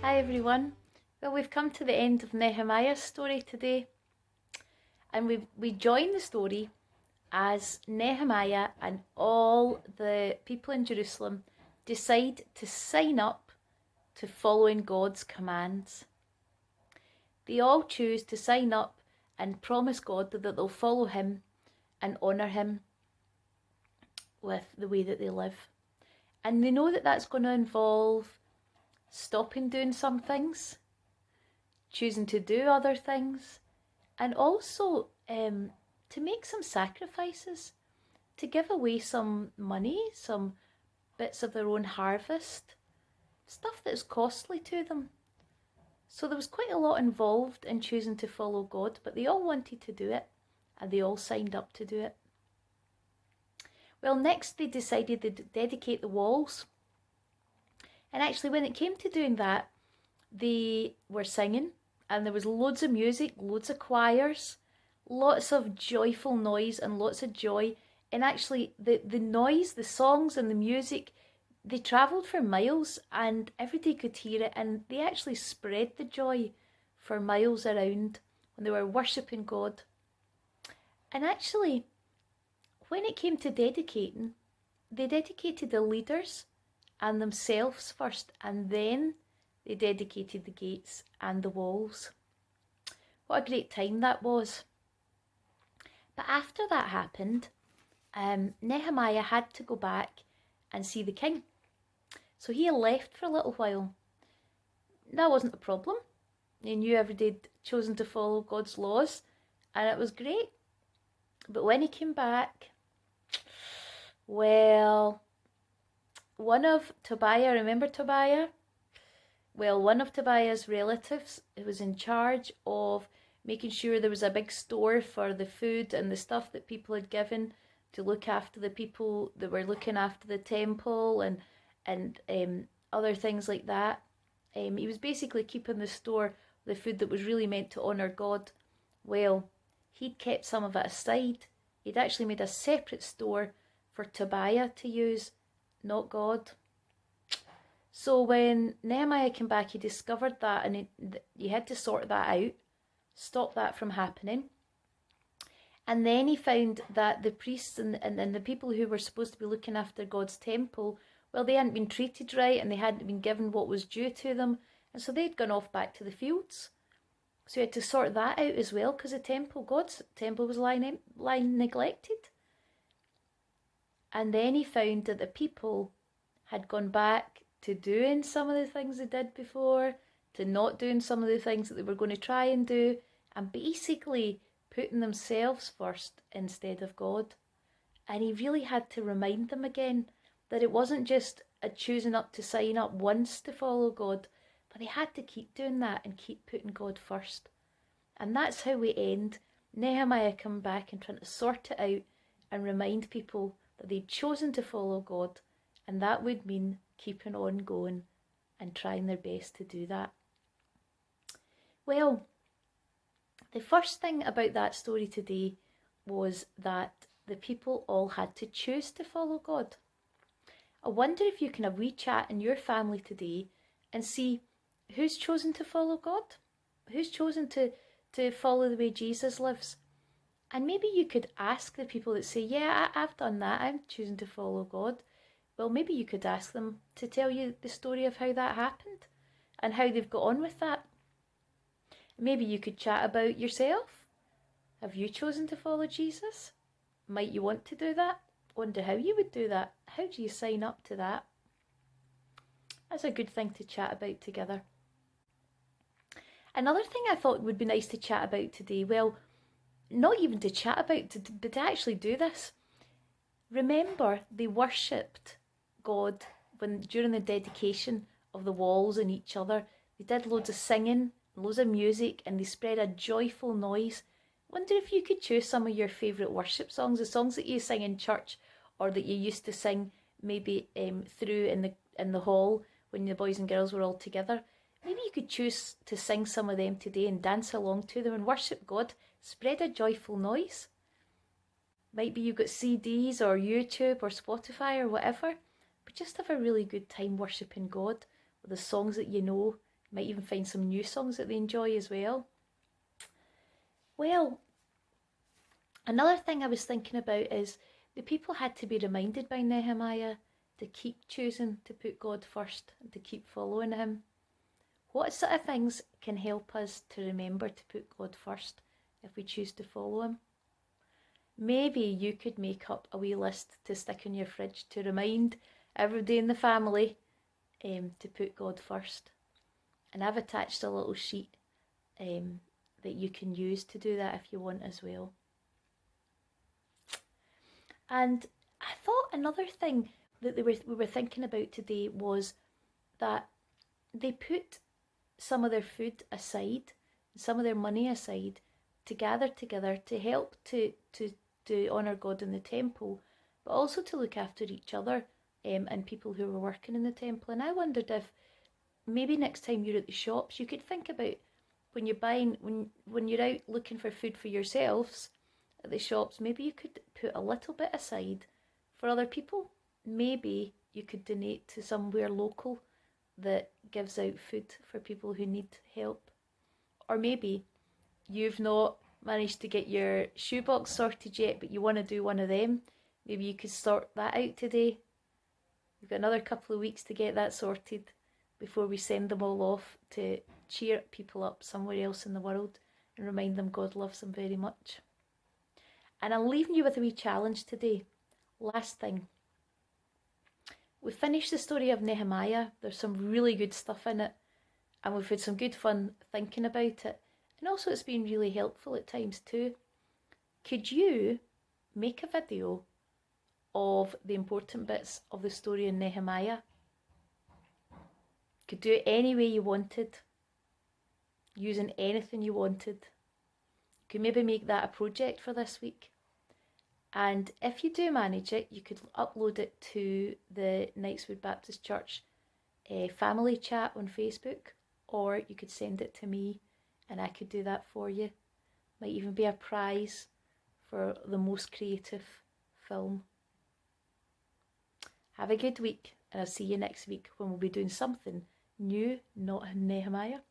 Hi everyone. Well, we've come to the end of Nehemiah's story today, and we join the story as Nehemiah and all the people in Jerusalem decide to sign up to following God's commands. They all choose to sign up and promise God that they'll follow him and honour him with the way that they live. And they know that that's going to involve stopping doing some things, choosing to do other things, and also to make some sacrifices, to give away some money, some bits of their own harvest, stuff that's costly to them. So there was quite a lot involved in choosing to follow God, but they all wanted to do it, and they all signed up to do it. Well, next they decided to dedicate the walls. And actually, when it came to doing that, they were singing, and there was loads of music, loads of choirs, lots of joyful noise and lots of joy. And actually, the noise, the songs and the music, they travelled for miles and everybody could hear it, and they actually spread the joy for miles around when they were worshipping God. And actually, when it came to dedicating, they dedicated the leaders and themselves first, and then they dedicated the gates and the walls. What a great time that was. But after that happened, Nehemiah had to go back and see the king. So he left for a little while. That wasn't a problem. He knew everybody had chosen to follow God's laws, and it was great. But when he came back, well, one of Tobiah, remember Tobiah? Well, one of Tobiah's relatives who was in charge of making sure there was a big store for the food and the stuff that people had given to look after the people that were looking after the temple and other things like that. He was basically keeping the store, the food that was really meant to honour God. Well, he'd kept some of it aside. He'd actually made a separate store for Tobiah to use, not God. So when Nehemiah came back, he discovered that, and he had to sort that out, stop that from happening. And then he found that the priests and the people who were supposed to be looking after God's temple, well, they hadn't been treated right and they hadn't been given what was due to them. And so they'd gone off back to the fields. So he had to sort that out as well, because God's temple was lying neglected. And then he found that the people had gone back to doing some of the things they did before, to not doing some of the things that they were going to try and do, and basically putting themselves first instead of God. And he really had to remind them again that it wasn't just a choosing up to sign up once to follow God, but they had to keep doing that and keep putting God first. And that's how we end Nehemiah coming back and trying to sort it out and remind people that they'd chosen to follow God, and that would mean keeping on going and trying their best to do that. Well, the first thing about that story today was that the people all had to choose to follow God. I wonder if you can have a wee chat in your family today and see who's chosen to follow God, who's chosen to follow the way Jesus lives. And maybe you could ask the people that say, yeah, I've done that, I'm choosing to follow God. Well, maybe you could ask them to tell you the story of how that happened and how they've got on with that. Maybe you could chat about yourself. Have you chosen to follow Jesus? Might you want to do that? Wonder how you would do that. How do you sign up to that? That's a good thing to chat about together. Another thing I thought would be nice to chat about today, well, not even to chat about, but to actually do this. Remember, they worshipped God during the dedication of the walls and each other. They did loads of singing, loads of music, and they spread a joyful noise. Wonder if you could choose some of your favourite worship songs, the songs that you sing in church or that you used to sing maybe through in the hall when the boys and girls were all together. Maybe you could choose to sing some of them today and dance along to them and worship God. Spread a joyful noise. Might be you've got CDs or YouTube or Spotify or whatever, but just have a really good time worshipping God with the songs that you know. Might even find some new songs that they enjoy as well. Well, another thing I was thinking about is the people had to be reminded by Nehemiah to keep choosing to put God first and to keep following him. What sort of things can help us to remember to put God first if we choose to follow him? Maybe you could make up a wee list to stick in your fridge to remind everybody in the family to put God first. And I've attached a little sheet that you can use to do that if you want as well. And I thought another thing that we were thinking about today was that they put some of their food aside, some of their money aside, to gather together to help to honour God in the temple, but also to look after each other and people who were working in the temple. And I wondered if maybe next time you're at the shops, you could think about when you're buying, when you're out looking for food for yourselves at the shops, maybe you could put a little bit aside for other people. Maybe you could donate to somewhere local that gives out food for people who need help. Or maybe you've not managed to get your shoebox sorted yet, but you want to do one of them. Maybe you could sort that out today. We've got another couple of weeks to get that sorted before we send them all off to cheer people up somewhere else in the world and remind them God loves them very much. And I'm leaving you with a wee challenge today. Last thing. We finished the story of Nehemiah. There's some really good stuff in it, and we've had some good fun thinking about it. And also it's been really helpful at times too. Could you make a video of the important bits of the story in Nehemiah? Could do it any way you wanted, using anything you wanted. You could maybe make that a project for this week. And if you do manage it, you could upload it to the Knightswood Baptist Church family chat on Facebook, or you could send it to me and I could do that for you. Might even be a prize for the most creative film. Have a good week, and I'll see you next week when we'll be doing something new, not Nehemiah.